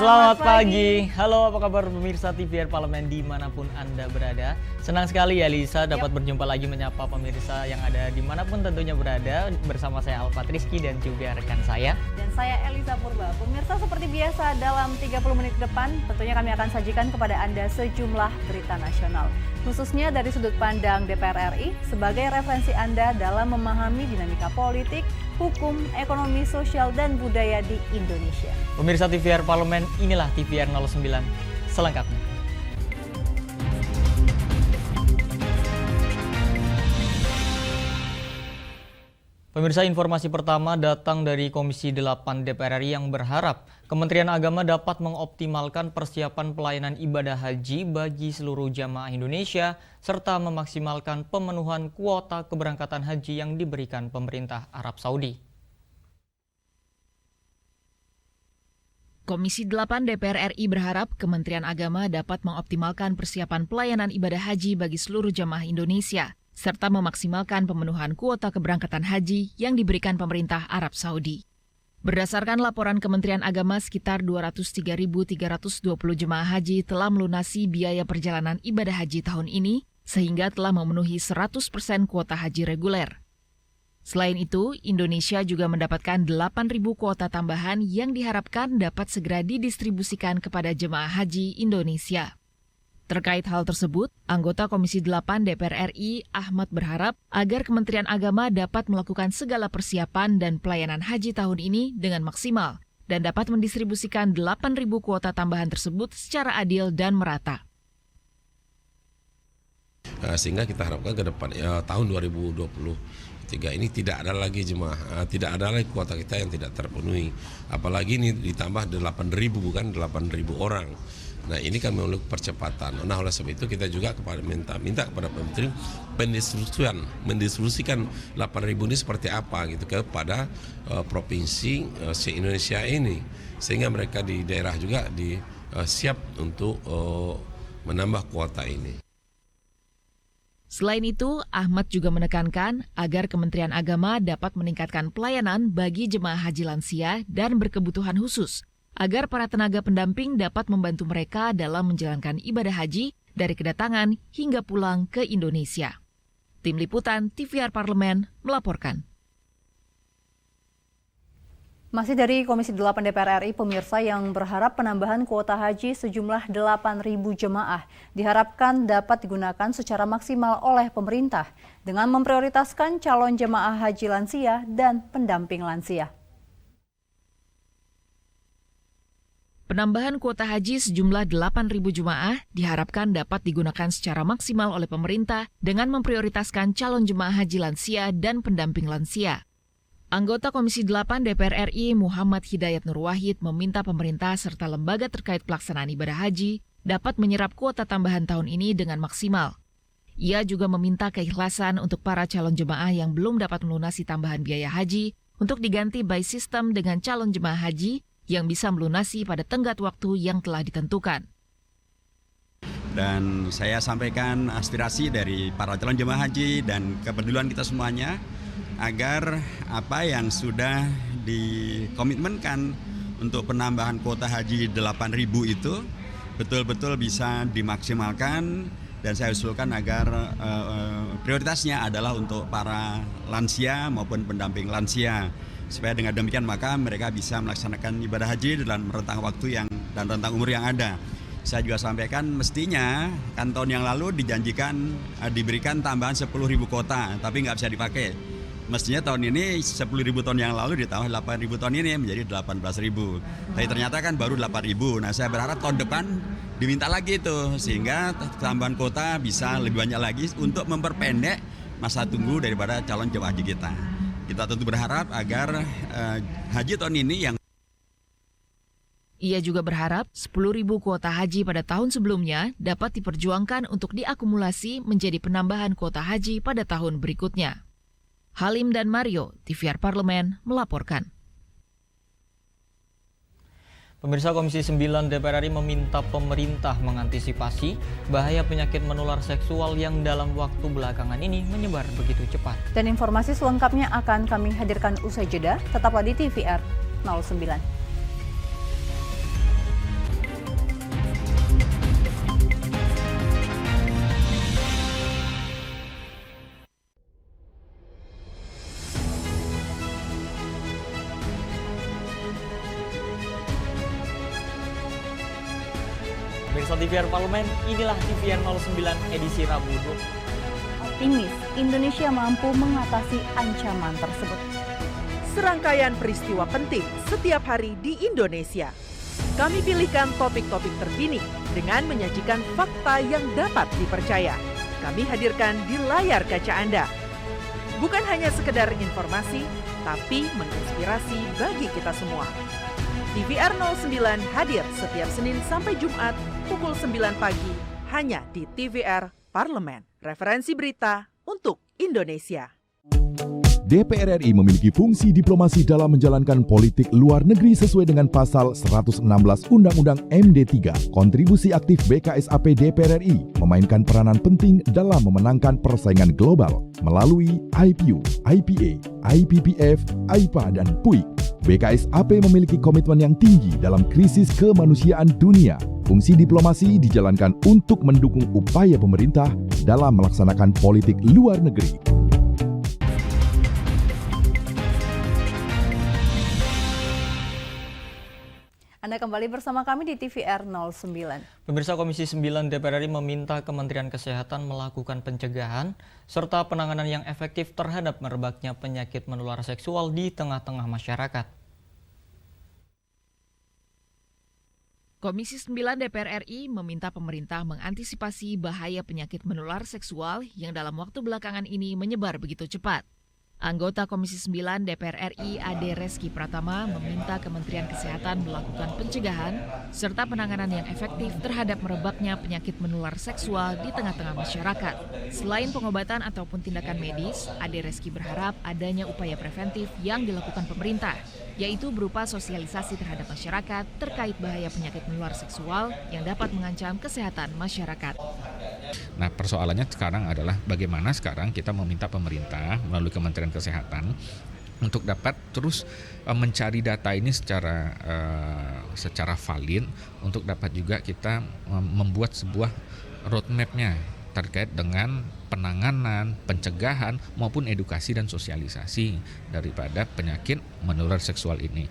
Selamat pagi. Halo, apa kabar pemirsa TVR Parlemen dimanapun Anda berada. Senang sekali ya Lisa dapat berjumpa lagi menyapa pemirsa yang ada dimanapun tentunya berada. Bersama saya Alfat Rizky dan juga rekan saya. Dan saya Elisa Purba. Pemirsa, seperti biasa dalam 30 menit ke depan tentunya kami akan sajikan kepada Anda sejumlah berita nasional. Khususnya dari sudut pandang DPR RI sebagai referensi Anda dalam memahami dinamika politik, hukum, ekonomi, sosial, dan budaya di Indonesia. Pemirsa TVR Parlemen, inilah TVR 09 selengkapnya. Pemirsa, informasi pertama datang dari Komisi 8 DPR RI yang berharap Kementerian Agama dapat mengoptimalkan persiapan pelayanan ibadah haji bagi seluruh jamaah Indonesia serta memaksimalkan pemenuhan kuota keberangkatan haji yang diberikan pemerintah Arab Saudi. Komisi 8 DPR RI berharap Kementerian Agama dapat mengoptimalkan persiapan pelayanan ibadah haji bagi seluruh jamaah Indonesia serta memaksimalkan pemenuhan kuota keberangkatan haji yang diberikan pemerintah Arab Saudi. Berdasarkan laporan Kementerian Agama, sekitar 203.320 jemaah haji telah melunasi biaya perjalanan ibadah haji tahun ini, sehingga telah memenuhi 100% kuota haji reguler. Selain itu, Indonesia juga mendapatkan 8.000 kuota tambahan yang diharapkan dapat segera didistribusikan kepada jemaah haji Indonesia. Terkait hal tersebut, anggota Komisi 8 DPR RI Ahmad berharap agar Kementerian Agama dapat melakukan segala persiapan dan pelayanan haji tahun ini dengan maksimal dan dapat mendistribusikan 8.000 kuota tambahan tersebut secara adil dan merata. Sehingga kita harapkan ke depan tahun 2023 ini tidak ada lagi jemaah, tidak ada lagi kuota kita yang tidak terpenuhi. Apalagi ini ditambah 8.000 bukan 8.000 orang. Nah, ini kan memerlukan percepatan. Nah, oleh sebab itu kita juga minta kepada Menteri mendistribusikan 8.000 ini seperti apa gitu kepada provinsi se-Indonesia ini, sehingga mereka di daerah juga siap untuk menambah kuota ini. Selain itu, Ahmad juga menekankan agar Kementerian Agama dapat meningkatkan pelayanan bagi jemaah haji lansia dan berkebutuhan khusus, agar para tenaga pendamping dapat membantu mereka dalam menjalankan ibadah haji dari kedatangan hingga pulang ke Indonesia. Tim Liputan TVR Parlemen melaporkan. Masih dari Komisi 8 DPR RI, pemirsa, yang berharap penambahan kuota haji sejumlah 8.000 jemaah diharapkan dapat digunakan secara maksimal oleh pemerintah dengan memprioritaskan calon jemaah haji lansia dan pendamping lansia. Penambahan kuota haji sejumlah 8.000 jemaah diharapkan dapat digunakan secara maksimal oleh pemerintah dengan memprioritaskan calon jemaah haji lansia dan pendamping lansia. Anggota Komisi 8 DPR RI Muhammad Hidayat Nur Wahid meminta pemerintah serta lembaga terkait pelaksanaan ibadah haji dapat menyerap kuota tambahan tahun ini dengan maksimal. Ia juga meminta keikhlasan untuk para calon jemaah yang belum dapat melunasi tambahan biaya haji untuk diganti by system dengan calon jemaah haji yang bisa melunasi pada tenggat waktu yang telah ditentukan. Dan saya sampaikan aspirasi dari para calon jemaah haji dan kepedulian kita semuanya agar apa yang sudah dikomitmenkan untuk penambahan kuota haji 8.000 itu betul-betul bisa dimaksimalkan, dan saya usulkan agar prioritasnya adalah untuk para lansia maupun pendamping lansia. Supaya dengan demikian maka mereka bisa melaksanakan ibadah haji dalam rentang waktu dan rentang umur yang ada. Saya juga sampaikan mestinya kan tahun yang lalu dijanjikan diberikan tambahan 10.000 kuota, tapi nggak bisa dipakai. Mestinya tahun ini 10.000 ton yang lalu ditambah 8.000 ton ini menjadi 18.000. Tapi ternyata kan baru 8.000. Nah, saya berharap tahun depan diminta lagi itu sehingga tambahan kuota bisa lebih banyak lagi untuk memperpendek masa tunggu daripada calon jemaah haji kita. Kita tentu berharap agar haji tahun ini yang... Ia juga berharap 10.000 kuota haji pada tahun sebelumnya dapat diperjuangkan untuk diakumulasi menjadi penambahan kuota haji pada tahun berikutnya. Halim dan Mario, TVR Parlemen, melaporkan. Pemirsa, Komisi 9 DPR RI meminta pemerintah mengantisipasi bahaya penyakit menular seksual yang dalam waktu belakangan ini menyebar begitu cepat. Dan informasi selengkapnya akan kami hadirkan usai jeda. Tetaplah di TVR 09. TVR Parlemen, inilah TVR 09 edisi Rabu 20. Optimis Indonesia mampu mengatasi ancaman tersebut. Serangkaian peristiwa penting setiap hari di Indonesia. Kami pilihkan topik-topik terkini dengan menyajikan fakta yang dapat dipercaya. Kami hadirkan di layar kaca Anda. Bukan hanya sekedar informasi, tapi menginspirasi bagi kita semua. TVR 09 hadir setiap Senin sampai Jumat pukul 9 pagi hanya di TVR Parlemen. Referensi berita untuk Indonesia. DPR RI memiliki fungsi diplomasi dalam menjalankan politik luar negeri sesuai dengan pasal 116 Undang-Undang MD3. Kontribusi aktif BKSAP DPR RI memainkan peranan penting dalam memenangkan persaingan global melalui IPU, IPA, IPPF, IPA, dan PUIK. BKSAP memiliki komitmen yang tinggi dalam krisis kemanusiaan dunia. Fungsi diplomasi dijalankan untuk mendukung upaya pemerintah dalam melaksanakan politik luar negeri. Anda kembali bersama kami di TVR 09. Pemirsa, Komisi 9 DPR RI meminta Kementerian Kesehatan melakukan pencegahan serta penanganan yang efektif terhadap merebaknya penyakit menular seksual di tengah-tengah masyarakat. Komisi 9 DPR RI meminta pemerintah mengantisipasi bahaya penyakit menular seksual yang dalam waktu belakangan ini menyebar begitu cepat. Anggota Komisi 9 DPR RI Ade Reski Pratama meminta Kementerian Kesehatan melakukan pencegahan serta penanganan yang efektif terhadap merebaknya penyakit menular seksual di tengah-tengah masyarakat. Selain pengobatan ataupun tindakan medis, Ade Reski berharap adanya upaya preventif yang dilakukan pemerintah, yaitu berupa sosialisasi terhadap masyarakat terkait bahaya penyakit menular seksual yang dapat mengancam kesehatan masyarakat. Nah, persoalannya sekarang adalah bagaimana sekarang kita meminta pemerintah melalui Kementerian Kesehatan untuk dapat terus mencari data ini secara valid untuk dapat juga kita membuat sebuah roadmap-nya terkait dengan penanganan, pencegahan maupun edukasi dan sosialisasi daripada penyakit menular seksual ini.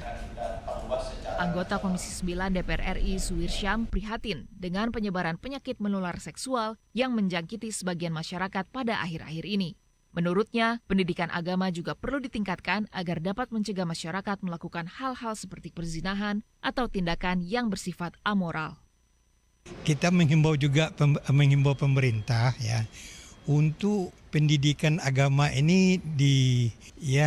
Anggota Komisi 9 DPR RI Suwirsyam prihatin dengan penyebaran penyakit menular seksual yang menjangkiti sebagian masyarakat pada akhir-akhir ini. Menurutnya, pendidikan agama juga perlu ditingkatkan agar dapat mencegah masyarakat melakukan hal-hal seperti perzinahan atau tindakan yang bersifat amoral. Kita menghimbau pemerintah ya untuk pendidikan agama ini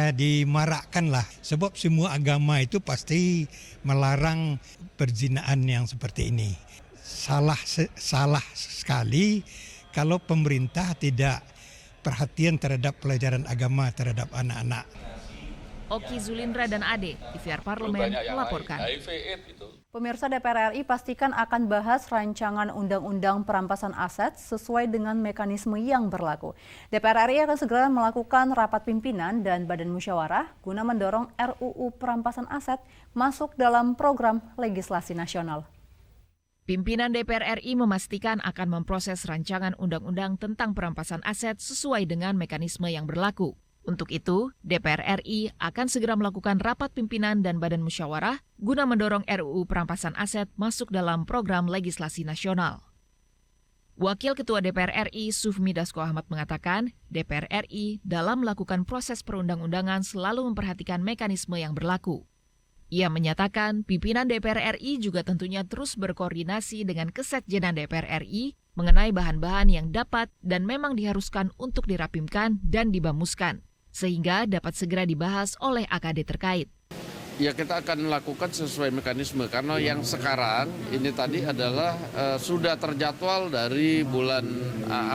dimarakkanlah, sebab semua agama itu pasti melarang perzinahan yang seperti ini. Salah sekali kalau pemerintah tidak perhatian terhadap pelajaran agama terhadap anak-anak. Oki Zulindra dan Ade, TVR Parlemen melaporkan. Pemirsa, DPR RI pastikan akan bahas rancangan Undang-Undang Perampasan Aset sesuai dengan mekanisme yang berlaku. DPR RI akan segera melakukan rapat pimpinan dan badan musyawarah guna mendorong RUU Perampasan Aset masuk dalam program legislasi nasional. Pimpinan DPR RI memastikan akan memproses rancangan undang-undang tentang perampasan aset sesuai dengan mekanisme yang berlaku. Untuk itu, DPR RI akan segera melakukan rapat pimpinan dan badan musyawarah guna mendorong RUU Perampasan Aset masuk dalam program legislasi nasional. Wakil Ketua DPR RI Sufmi Dasko Ahmad mengatakan, DPR RI dalam melakukan proses perundang-undangan selalu memperhatikan mekanisme yang berlaku. Ia menyatakan pimpinan DPR RI juga tentunya terus berkoordinasi dengan Kesekjenan DPR RI mengenai bahan-bahan yang dapat dan memang diharuskan untuk dirapimkan dan dibamuskan, sehingga dapat segera dibahas oleh AKD terkait. Ya, kita akan melakukan sesuai mekanisme, karena yang sekarang ini tadi adalah sudah terjadwal dari bulan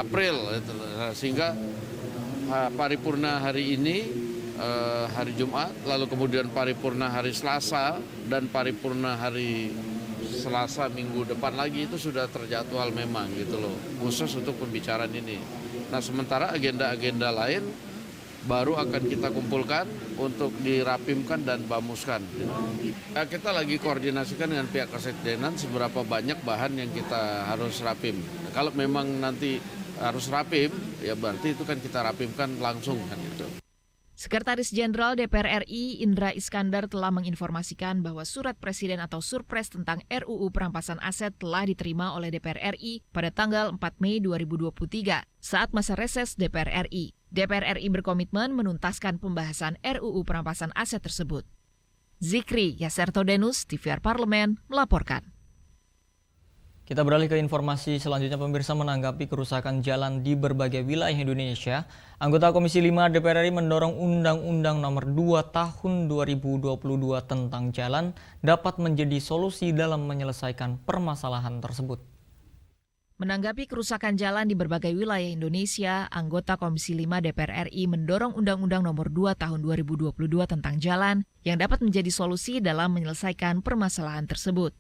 April, sehingga paripurna hari ini, hari Jumat, lalu kemudian paripurna hari Selasa, dan paripurna hari Selasa minggu depan lagi itu sudah terjadwal memang gitu loh, khusus untuk pembicaraan ini. Nah, sementara agenda-agenda lain baru akan kita kumpulkan untuk dirapimkan dan bamuskan. Nah, kita lagi koordinasikan dengan pihak Kesekjenan seberapa banyak bahan yang kita harus rapim. Kalau memang nanti harus rapim, ya berarti itu kan kita rapimkan langsung kan itu. Sekretaris Jenderal DPR RI Indra Iskandar telah menginformasikan bahwa surat Presiden atau Surpres tentang RUU perampasan aset telah diterima oleh DPR RI pada tanggal 4 Mei 2023 saat masa reses DPR RI. DPR RI berkomitmen menuntaskan pembahasan RUU perampasan aset tersebut. Zikri Yasertodenus, TVR Parlemen, melaporkan. Kita beralih ke informasi selanjutnya. Pemirsa, menanggapi kerusakan jalan di berbagai wilayah Indonesia, anggota Komisi 5 DPR RI mendorong Undang-Undang Nomor 2 Tahun 2022 tentang jalan dapat menjadi solusi dalam menyelesaikan permasalahan tersebut. Menanggapi kerusakan jalan di berbagai wilayah Indonesia, anggota Komisi 5 DPR RI mendorong Undang-Undang Nomor 2 Tahun 2022 tentang jalan yang dapat menjadi solusi dalam menyelesaikan permasalahan tersebut.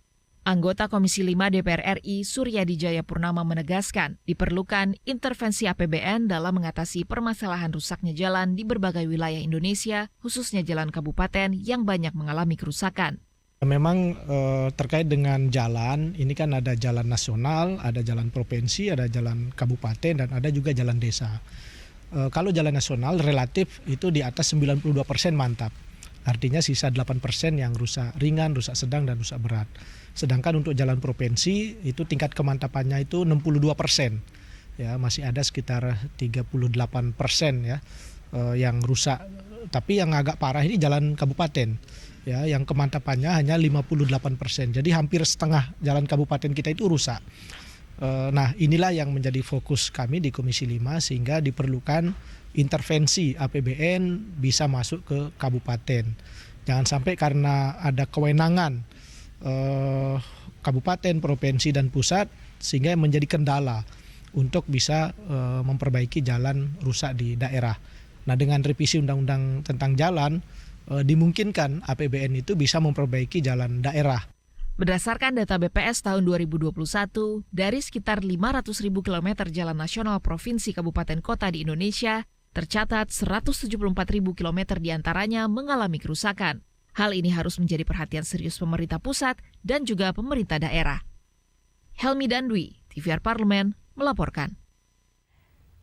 Anggota Komisi 5 DPR RI Suryadi Jayapurnama menegaskan diperlukan intervensi APBN dalam mengatasi permasalahan rusaknya jalan di berbagai wilayah Indonesia, khususnya jalan kabupaten yang banyak mengalami kerusakan. Memang terkait dengan jalan, ini kan ada jalan nasional, ada jalan provinsi, ada jalan kabupaten, dan ada juga jalan desa. Kalau jalan nasional relatif itu di atas 92% mantap. Artinya sisa 8% yang rusak ringan, rusak sedang, dan rusak berat. Sedangkan untuk jalan provinsi itu tingkat kemantapannya itu 62%. Ya, masih ada sekitar 38% ya yang rusak. Tapi yang agak parah ini jalan kabupaten. Ya, yang kemantapannya hanya 58%. Jadi hampir setengah jalan kabupaten kita itu rusak. Nah, inilah yang menjadi fokus kami di Komisi 5 sehingga diperlukan intervensi APBN bisa masuk ke kabupaten. Jangan sampai karena ada kewenangan kabupaten, provinsi, dan pusat sehingga menjadi kendala untuk bisa memperbaiki jalan rusak di daerah. Nah, dengan revisi undang-undang tentang jalan dimungkinkan APBN itu bisa memperbaiki jalan daerah. Berdasarkan data BPS tahun 2021, dari sekitar 500.000 kilometer jalan nasional provinsi kabupaten kota di Indonesia, tercatat 174.000 kilometer diantaranya mengalami kerusakan. Hal ini harus menjadi perhatian serius pemerintah pusat dan juga pemerintah daerah. Helmi Dandwi, TVR Parlemen, melaporkan.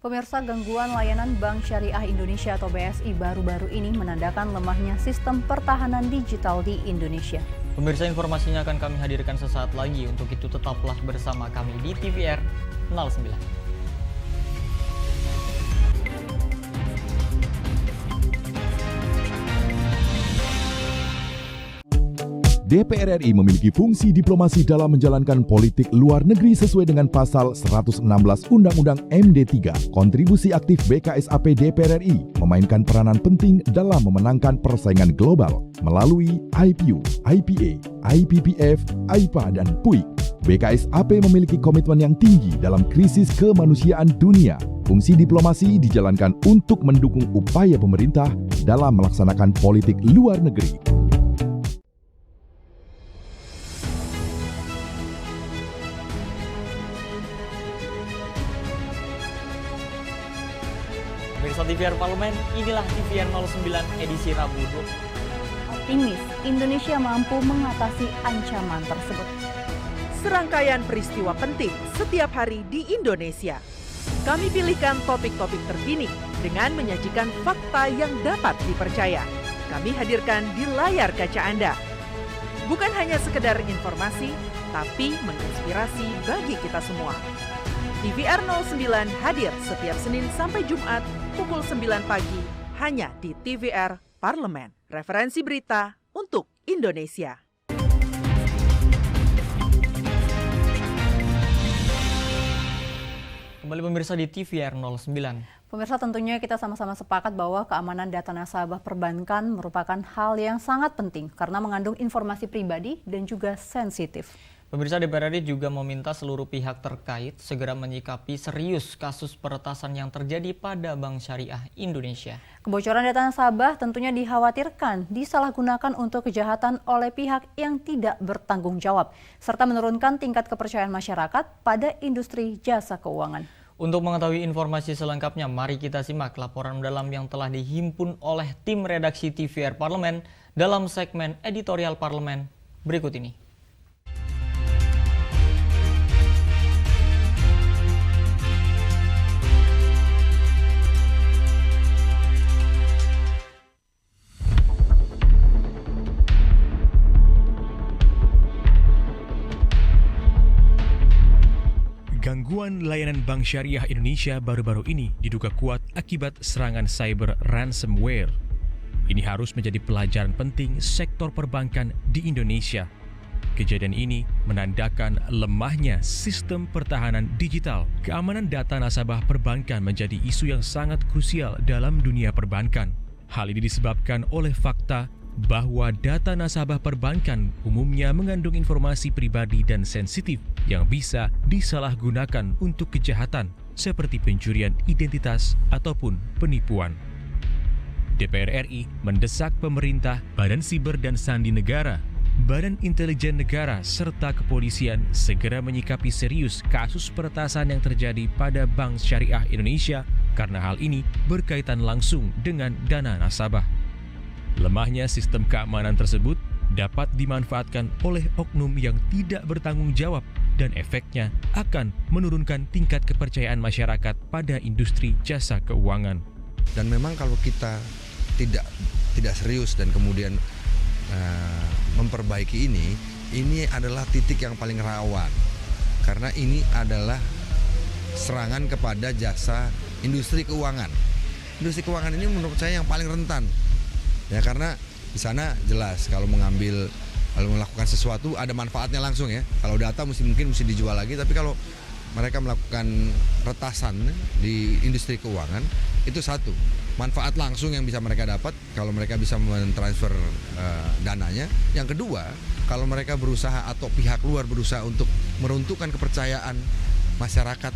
Pemirsa, gangguan layanan Bank Syariah Indonesia atau BSI baru-baru ini menandakan lemahnya sistem pertahanan digital di Indonesia. Pemirsa, informasinya akan kami hadirkan sesaat lagi. Untuk itu tetaplah bersama kami di TVR 09. DPR RI memiliki fungsi diplomasi dalam menjalankan politik luar negeri sesuai dengan pasal 116 Undang-Undang MD3. Kontribusi aktif BKSAP DPR RI memainkan peranan penting dalam memenangkan persaingan global melalui IPU, IPA, IPPF, IPA, dan PUIK. BKSAP memiliki komitmen yang tinggi dalam krisis kemanusiaan dunia. Fungsi diplomasi dijalankan untuk mendukung upaya pemerintah dalam melaksanakan politik luar negeri. Pemirsa TVR Parlemen, inilah TVR 09 edisi Rabu 20. Optimis, Indonesia mampu mengatasi ancaman tersebut. Serangkaian peristiwa penting setiap hari di Indonesia. Kami pilihkan topik-topik terkini dengan menyajikan fakta yang dapat dipercaya. Kami hadirkan di layar kaca Anda. Bukan hanya sekedar informasi, tapi menginspirasi bagi kita semua. TVR 09 hadir setiap Senin sampai Jumat pukul 9 pagi hanya di TVR Parlemen. Referensi berita untuk Indonesia. Kembali pemirsa di TVR 09. Pemirsa, tentunya kita sama-sama sepakat bahwa keamanan data nasabah perbankan merupakan hal yang sangat penting karena mengandung informasi pribadi dan juga sensitif. Pemirsa, DPR RI juga meminta seluruh pihak terkait segera menyikapi serius kasus peretasan yang terjadi pada Bank Syariah Indonesia. Kebocoran data nasabah tentunya dikhawatirkan disalahgunakan untuk kejahatan oleh pihak yang tidak bertanggung jawab, serta menurunkan tingkat kepercayaan masyarakat pada industri jasa keuangan. Untuk mengetahui informasi selengkapnya, mari kita simak laporan mendalam yang telah dihimpun oleh tim redaksi TVR Parlemen dalam segmen editorial Parlemen berikut ini. Gangguan layanan Bank Syariah Indonesia baru-baru ini diduga kuat akibat serangan cyber ransomware. Ini harus menjadi pelajaran penting sektor perbankan di Indonesia. Kejadian ini menandakan lemahnya sistem pertahanan digital. Keamanan data nasabah perbankan menjadi isu yang sangat krusial dalam dunia perbankan. Hal ini disebabkan oleh fakta bahwa data nasabah perbankan umumnya mengandung informasi pribadi dan sensitif yang bisa disalahgunakan untuk kejahatan seperti pencurian identitas ataupun penipuan. DPR RI mendesak pemerintah, Badan Siber dan Sandi Negara, Badan Intelijen Negara, serta kepolisian segera menyikapi serius kasus peretasan yang terjadi pada Bank Syariah Indonesia karena hal ini berkaitan langsung dengan dana nasabah. Lemahnya sistem keamanan tersebut dapat dimanfaatkan oleh oknum yang tidak bertanggung jawab dan efeknya akan menurunkan tingkat kepercayaan masyarakat pada industri jasa keuangan. Dan memang kalau kita tidak serius dan kemudian memperbaiki ini adalah titik yang paling rawan. Karena ini adalah serangan kepada jasa industri keuangan. Industri keuangan ini menurut saya yang paling rentan. Ya, karena di sana jelas kalau melakukan sesuatu ada manfaatnya langsung ya. Kalau data mungkin dijual lagi, tapi kalau mereka melakukan retasan di industri keuangan itu satu, manfaat langsung yang bisa mereka dapat kalau mereka bisa mentransfer dananya. Yang kedua, kalau mereka berusaha atau pihak luar berusaha untuk meruntuhkan kepercayaan masyarakat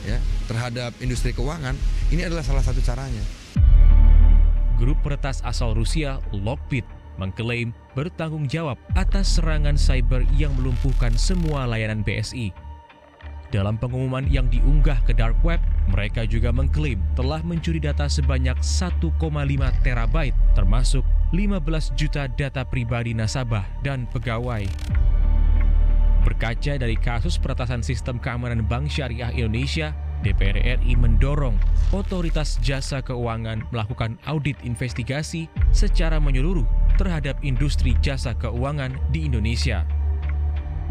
ya terhadap industri keuangan, ini adalah salah satu caranya. Grup peretas asal Rusia, Lockbit, mengklaim bertanggung jawab atas serangan cyber yang melumpuhkan semua layanan BSI. Dalam pengumuman yang diunggah ke dark web, mereka juga mengklaim telah mencuri data sebanyak 1,5 terabyte, termasuk 15 juta data pribadi nasabah dan pegawai. Berkaca dari kasus peretasan sistem keamanan Bank Syariah Indonesia, DPR RI mendorong otoritas jasa keuangan melakukan audit investigasi secara menyeluruh terhadap industri jasa keuangan di Indonesia.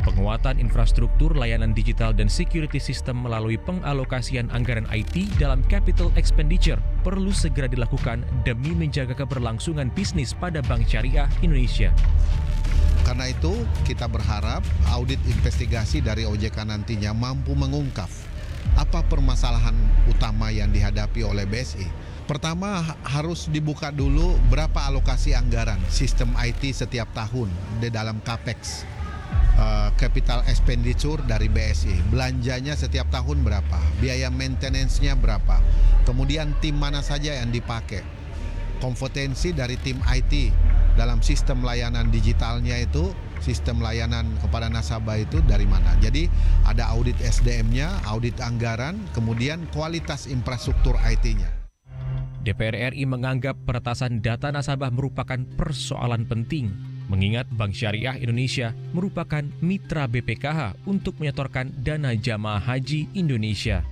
Penguatan infrastruktur layanan digital dan security system melalui pengalokasian anggaran IT dalam capital expenditure perlu segera dilakukan demi menjaga keberlangsungan bisnis pada Bank Syariah Indonesia. Karena itu, kita berharap audit investigasi dari OJK nantinya mampu mengungkap apa permasalahan utama yang dihadapi oleh BSI. Pertama, harus dibuka dulu berapa alokasi anggaran sistem IT setiap tahun di dalam CAPEX, capital expenditure dari BSI. Belanjanya setiap tahun berapa, biaya maintenance-nya berapa, kemudian tim mana saja yang dipakai, kompetensi dari tim IT dalam sistem layanan digitalnya itu, sistem layanan kepada nasabah itu dari mana. Jadi ada audit SDM-nya, audit anggaran, kemudian kualitas infrastruktur IT-nya. DPR RI menganggap peretasan data nasabah merupakan persoalan penting, mengingat Bank Syariah Indonesia merupakan mitra BPKH untuk menyetorkan dana jamaah haji Indonesia.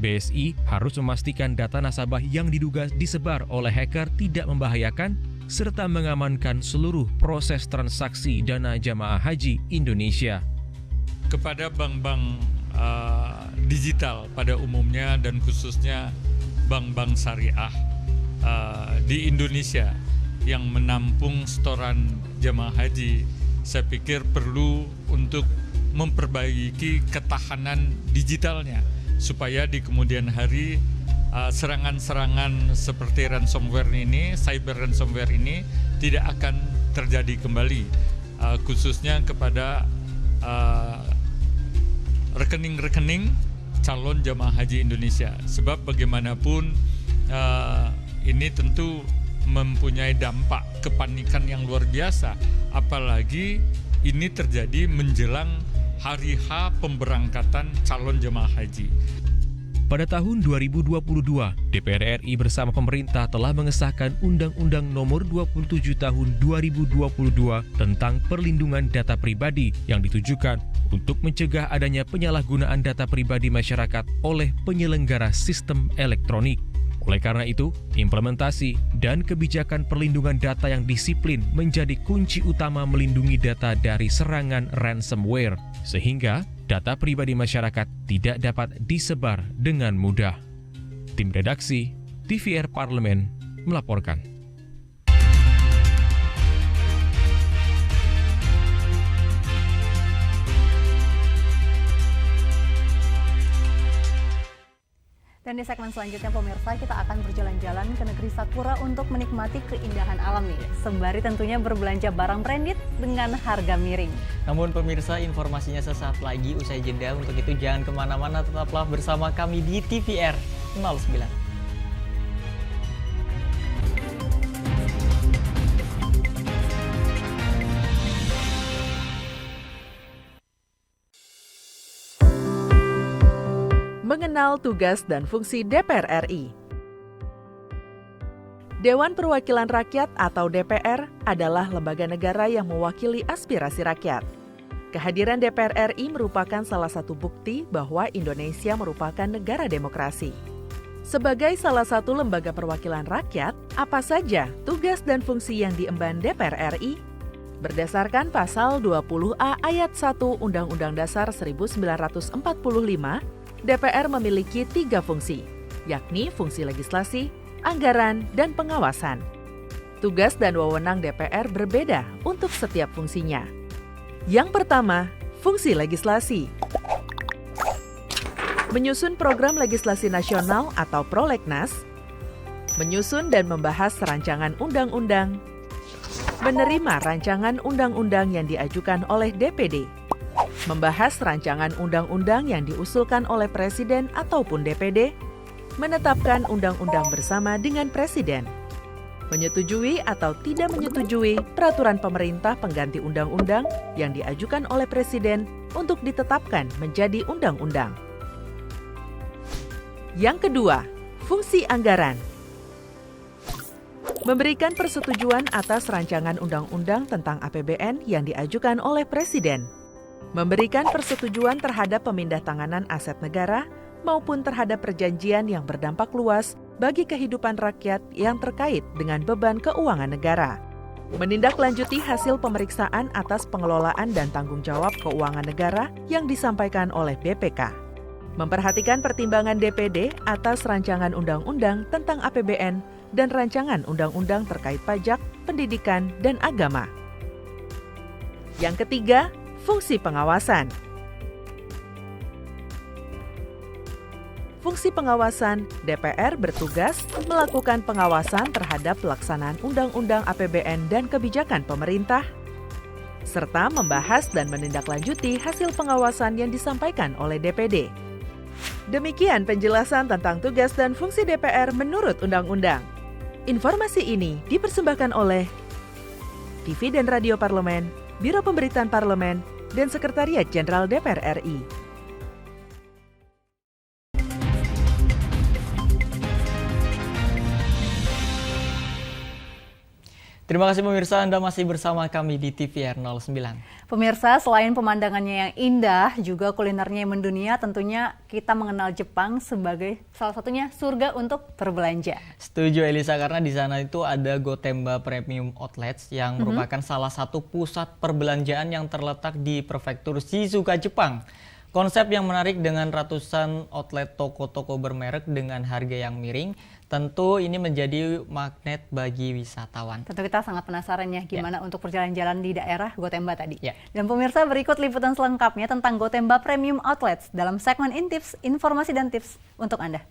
BSI harus memastikan data nasabah yang diduga disebar oleh hacker tidak membahayakan serta mengamankan seluruh proses transaksi dana jamaah haji Indonesia. Kepada bank-bank digital pada umumnya dan khususnya bank-bank syariah di Indonesia yang menampung setoran jamaah haji, saya pikir perlu untuk memperbaiki ketahanan digitalnya supaya di kemudian hari serangan-serangan seperti ransomware ini, cyber ransomware ini tidak akan terjadi kembali, khususnya kepada rekening-rekening calon jamaah haji Indonesia. Sebab bagaimanapun ini tentu mempunyai dampak kepanikan yang luar biasa, apalagi ini terjadi menjelang hari H pemberangkatan calon jamaah haji. Pada tahun 2022, DPR RI bersama pemerintah telah mengesahkan Undang-Undang Nomor 27 Tahun 2022 tentang perlindungan data pribadi yang ditujukan untuk mencegah adanya penyalahgunaan data pribadi masyarakat oleh penyelenggara sistem elektronik. Oleh karena itu, implementasi dan kebijakan perlindungan data yang disiplin menjadi kunci utama melindungi data dari serangan ransomware, sehingga data pribadi masyarakat tidak dapat disebar dengan mudah. Tim redaksi TVR Parlemen melaporkan. Dan di segmen selanjutnya pemirsa, kita akan berjalan-jalan ke negeri Sakura untuk menikmati keindahan alam nih. Sembari tentunya berbelanja barang branded dengan harga miring. Namun pemirsa, informasinya sesaat lagi usai jeda. Untuk itu jangan kemana-mana, tetaplah bersama kami di TVR 09. Mengenal tugas dan fungsi DPR RI. Dewan Perwakilan Rakyat atau DPR adalah lembaga negara yang mewakili aspirasi rakyat. Kehadiran DPR RI merupakan salah satu bukti bahwa Indonesia merupakan negara demokrasi. Sebagai salah satu lembaga perwakilan rakyat, apa saja tugas dan fungsi yang diemban DPR RI? Berdasarkan pasal 20A ayat 1 Undang-Undang Dasar 1945, DPR memiliki 3 fungsi, yakni fungsi legislasi, anggaran, dan pengawasan. Tugas dan wewenang DPR berbeda untuk setiap fungsinya. Yang pertama, fungsi legislasi. Menyusun program legislasi nasional atau prolegnas, menyusun dan membahas rancangan undang-undang, menerima rancangan undang-undang yang diajukan oleh DPD, membahas rancangan undang-undang yang diusulkan oleh Presiden ataupun DPD, menetapkan undang-undang bersama dengan Presiden, menyetujui atau tidak menyetujui peraturan pemerintah pengganti undang-undang yang diajukan oleh Presiden untuk ditetapkan menjadi undang-undang. Yang kedua, fungsi anggaran. Memberikan persetujuan atas rancangan undang-undang tentang APBN yang diajukan oleh Presiden. Memberikan persetujuan terhadap pemindah-tanganan aset negara maupun terhadap perjanjian yang berdampak luas bagi kehidupan rakyat yang terkait dengan beban keuangan negara. Menindaklanjuti hasil pemeriksaan atas pengelolaan dan tanggung jawab keuangan negara yang disampaikan oleh BPK. Memperhatikan pertimbangan DPD atas rancangan undang-undang tentang APBN dan rancangan undang-undang terkait pajak, pendidikan, dan agama. Yang ketiga, fungsi pengawasan. Fungsi pengawasan, DPR bertugas melakukan pengawasan terhadap pelaksanaan undang-undang APBN dan kebijakan pemerintah, serta membahas dan menindaklanjuti hasil pengawasan yang disampaikan oleh DPD. Demikian penjelasan tentang tugas dan fungsi DPR menurut undang-undang. Informasi ini dipersembahkan oleh TV dan Radio Parlemen, Biro Pemberitaan Parlemen, dan Sekretariat Jenderal DPR RI. Terima kasih pemirsa, Anda masih bersama kami di TVR 09. Pemirsa, selain pemandangannya yang indah, juga kulinernya yang mendunia, tentunya kita mengenal Jepang sebagai salah satunya surga untuk berbelanja. Setuju Elisa, karena di sana itu ada Gotemba Premium Outlets yang merupakan salah satu pusat perbelanjaan yang terletak di prefektur Shizuoka, Jepang. Konsep yang menarik dengan ratusan outlet toko-toko bermerek dengan harga yang miring, tentu ini menjadi magnet bagi wisatawan. Tentu kita sangat penasaran ya gimana untuk perjalanan-jalan di daerah Gotemba tadi. Dan pemirsa, berikut liputan selengkapnya tentang Gotemba Premium Outlets dalam segmen Intips, informasi dan tips untuk Anda.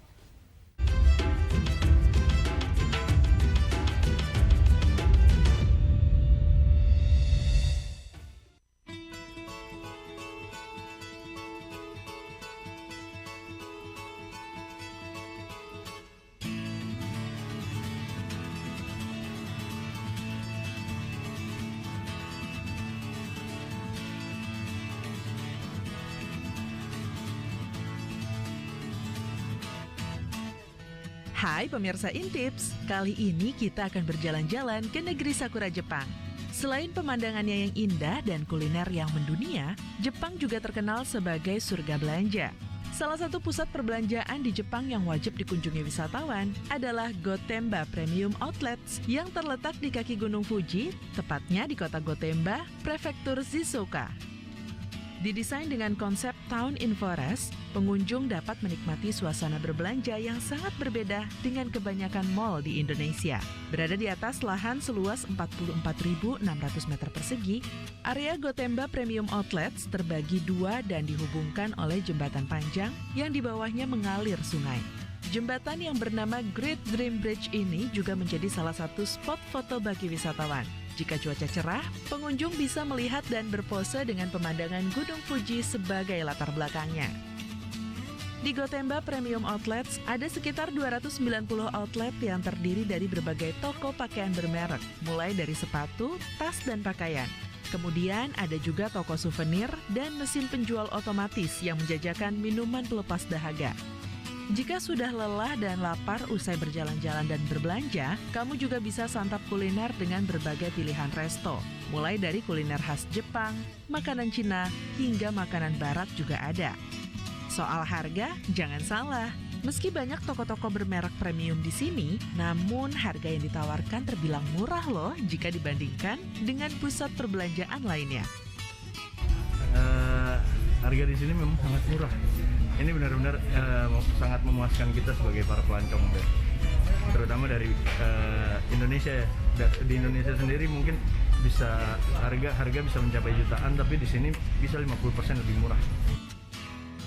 Hai pemirsa Intips, kali ini kita akan berjalan-jalan ke negeri Sakura, Jepang. Selain pemandangannya yang indah dan kuliner yang mendunia, Jepang juga terkenal sebagai surga belanja. Salah satu pusat perbelanjaan di Jepang yang wajib dikunjungi wisatawan adalah Gotemba Premium Outlets yang terletak di kaki Gunung Fuji, tepatnya di kota Gotemba, prefektur Shizuoka. Didesain dengan konsep Town in Forest, pengunjung dapat menikmati suasana berbelanja yang sangat berbeda dengan kebanyakan mall di Indonesia. Berada di atas lahan seluas 44.600 meter persegi, area Gotemba Premium Outlets terbagi dua dan dihubungkan oleh jembatan panjang yang di bawahnya mengalir sungai. Jembatan yang bernama Great Dream Bridge ini juga menjadi salah satu spot foto bagi wisatawan. Jika cuaca cerah, pengunjung bisa melihat dan berpose dengan pemandangan Gunung Fuji sebagai latar belakangnya. Di Gotemba Premium Outlets, ada sekitar 290 outlet yang terdiri dari berbagai toko pakaian bermerek, mulai dari sepatu, tas, dan pakaian. Kemudian ada juga toko souvenir dan mesin penjual otomatis yang menjajakan minuman pelepas dahaga. Jika sudah lelah dan lapar usai berjalan-jalan dan berbelanja, kamu juga bisa santap kuliner dengan berbagai pilihan resto. Mulai dari kuliner khas Jepang, makanan Cina, hingga makanan barat juga ada. Soal harga, jangan salah. Meski banyak toko-toko bermerek premium di sini, namun harga yang ditawarkan terbilang murah loh jika dibandingkan dengan pusat perbelanjaan lainnya. Harga di sini memang sangat murah. Ini benar-benar sangat memuaskan kita sebagai para pelancong, terutama dari Indonesia ya. Di Indonesia sendiri mungkin bisa harga bisa mencapai jutaan, tapi di sini bisa 50% lebih murah.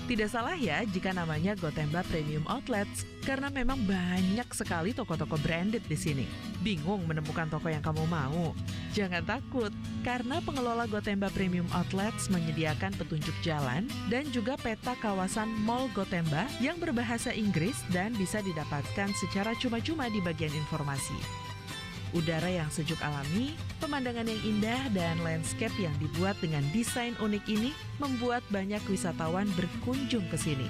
Tidak salah ya jika namanya Gotemba Premium Outlets, karena memang banyak sekali toko-toko branded di sini. Bingung menemukan toko yang kamu mau? Jangan takut, karena pengelola Gotemba Premium Outlets menyediakan petunjuk jalan dan juga peta kawasan Mall Gotemba yang berbahasa Inggris dan bisa didapatkan secara cuma-cuma di bagian informasi. Udara yang sejuk alami, pemandangan yang indah, dan landscape yang dibuat dengan desain unik ini membuat banyak wisatawan berkunjung ke sini.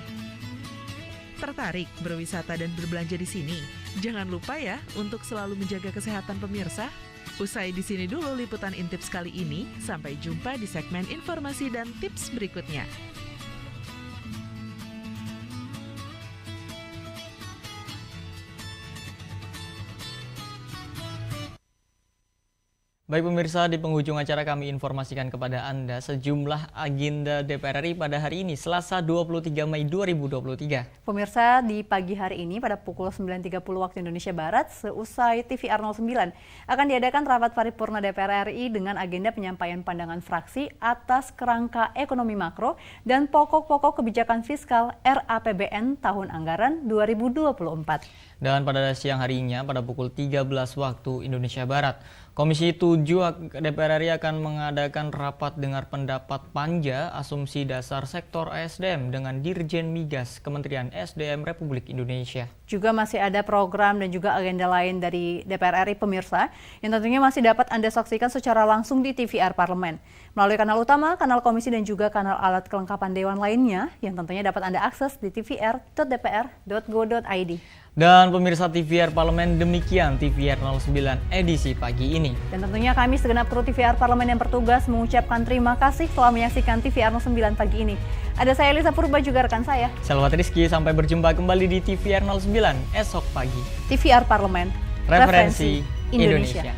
Tertarik berwisata dan berbelanja di sini? Jangan lupa ya untuk selalu menjaga kesehatan pemirsa. Usai di sini dulu liputan Intips kali ini. Sampai jumpa di segmen informasi dan tips berikutnya. Baik pemirsa, di penghujung acara kami informasikan kepada Anda sejumlah agenda DPR RI pada hari ini, Selasa 23 Mei 2023. Pemirsa, di pagi hari ini pada pukul 9.30 waktu Indonesia Barat, seusai TVR 09, akan diadakan rapat paripurna DPR RI dengan agenda penyampaian pandangan fraksi atas kerangka ekonomi makro dan pokok-pokok kebijakan fiskal RAPBN tahun anggaran 2024. Dan pada siang harinya, pada pukul 13 waktu Indonesia Barat, Komisi 7 DPR RI akan mengadakan rapat dengar pendapat panja asumsi dasar sektor ASDM dengan Dirjen Migas Kementerian SDM Republik Indonesia. Juga masih ada program dan juga agenda lain dari DPR RI pemirsa yang tentunya masih dapat Anda saksikan secara langsung di TVR Parlemen. Melalui kanal utama, kanal komisi dan juga kanal alat kelengkapan dewan lainnya yang tentunya dapat Anda akses di tvr.dpr.go.id. Dan pemirsa TVR Parlemen, demikian TVR 09 edisi pagi ini. Dan tentunya kami segenap kru TVR Parlemen yang bertugas mengucapkan terima kasih telah menyaksikan TVR 09 pagi ini. Ada saya Elisa Purba juga rekan saya Salvat Rizky, sampai berjumpa kembali di TVR 09 esok pagi. TVR Parlemen, Referensi Indonesia.